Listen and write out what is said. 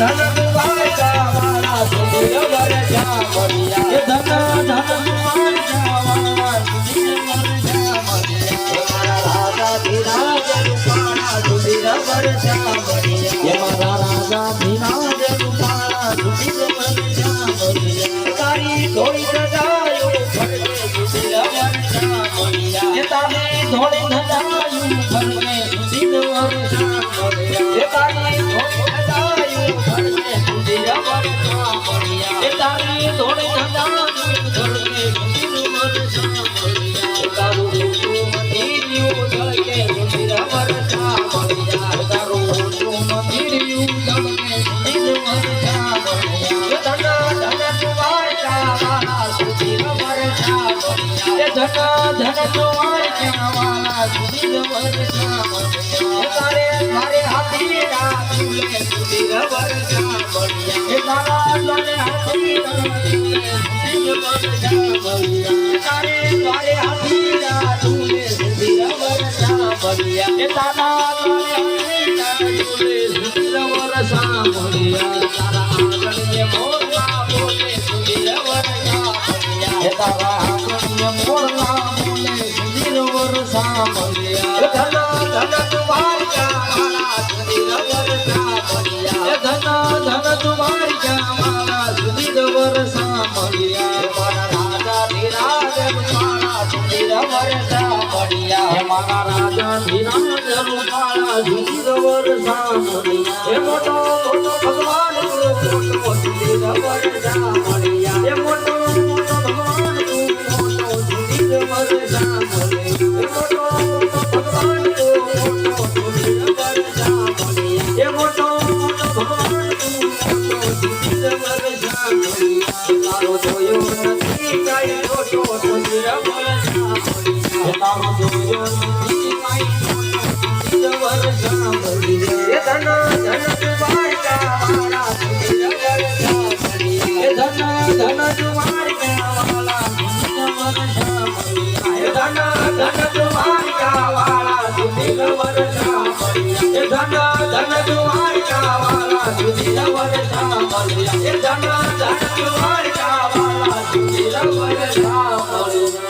ધન દ્વારકા વાળા સુધીર વરજા મળ્યા એ ધન દ્વારકા વાળા સુધીર વરજા મળ્યા મારા રાજા ધીરાજ રૂપાળા સુધીર વરજા મળ્યા એ મારા રાજા ધીરાજ રૂપાળા સુધીર વરજા મળ્યા તારી ધોળી ધજાયો ભરગે સુધીર વરજા મળ્યા એ તારી ધોળી ધજાયો ભરગે સુધીર વરજા મળ્યા એ તારી ધોળી ધજાયો ભરગે સુધીર વરજા મળ્યા એ તારી ધોળી ધજાયો ભરગે સુધીર વરજા મળ્યા તારું રૂપ મંદિરિયું ધડકે સુધીર વરજા મળ્યા તારું રૂપ મંદિરિયું ધડકે સુધીર વરજા મળ્યા ધન દ્વારકા વાળા સુધીર વરજા મળ્યા એ ધન દ્વારકા વાળા સુધીર વરજા મળ્યા તારે મારે હાથી રાતુલે સુધીર વરજા મળ્યા એ તારા તને હાથી રાતુલે સુધીર વરજા મળ્યા તારે મારે હાથી રાતુલે સુધીર વરજા મળ્યા એ તારા તને હાથી રાતુલે સુધીર વરજા મળ્યા તારા આંગણે મોરલા બોલે સુધીર વરજા મળ્યા એ તારા આંગણે મોરલા બોલે સુધીર વરજા મળ્યા ધન દ્વારકા વાળા સુધીર વરજા મળ્યા એ ધન દ્વારકા વાળા સુધીર વરજા મળ્યા મારા રાજા ધીરાજ રૂપાળા સુધીર વરજા મળ્યા એ મારા રાજા ધીરાજ રૂપાળા સુધીર વરજા મળ્યા એ મોટો મોટો ભગવાન મોટો સુધીર વરજા મળ્યા એ મોટો મોટો ભગવાન મોટો સુધીર વરજા મળ્યા એ મોટો મોટો ભગવાન મોટો સુધીર વરજા મળ્યા એ મોટો મોટો ભગવાન મોટો સુધીર વરજા મળ્યા તારો જોયો નથી કાઈ મોટો સુધીર વરજા મળ્યા તારો જોયો નથી કાઈ મોટો સુધીર વરજા મળ્યા એ ધન દ્વારકા વાળા સુધીર વરજા મળ્યા એ ધન દ્વારકા વાળા સુધીર વરજા મળ્યા એ ધન દ્વારકા વાળા સુધીર વરજા મળ્યા એ ધન દ્વારકા વાળા સુધીર વરજા મળ્યા એ ધન દ્વારકા વાળા સુધીર વરજા મળ્યા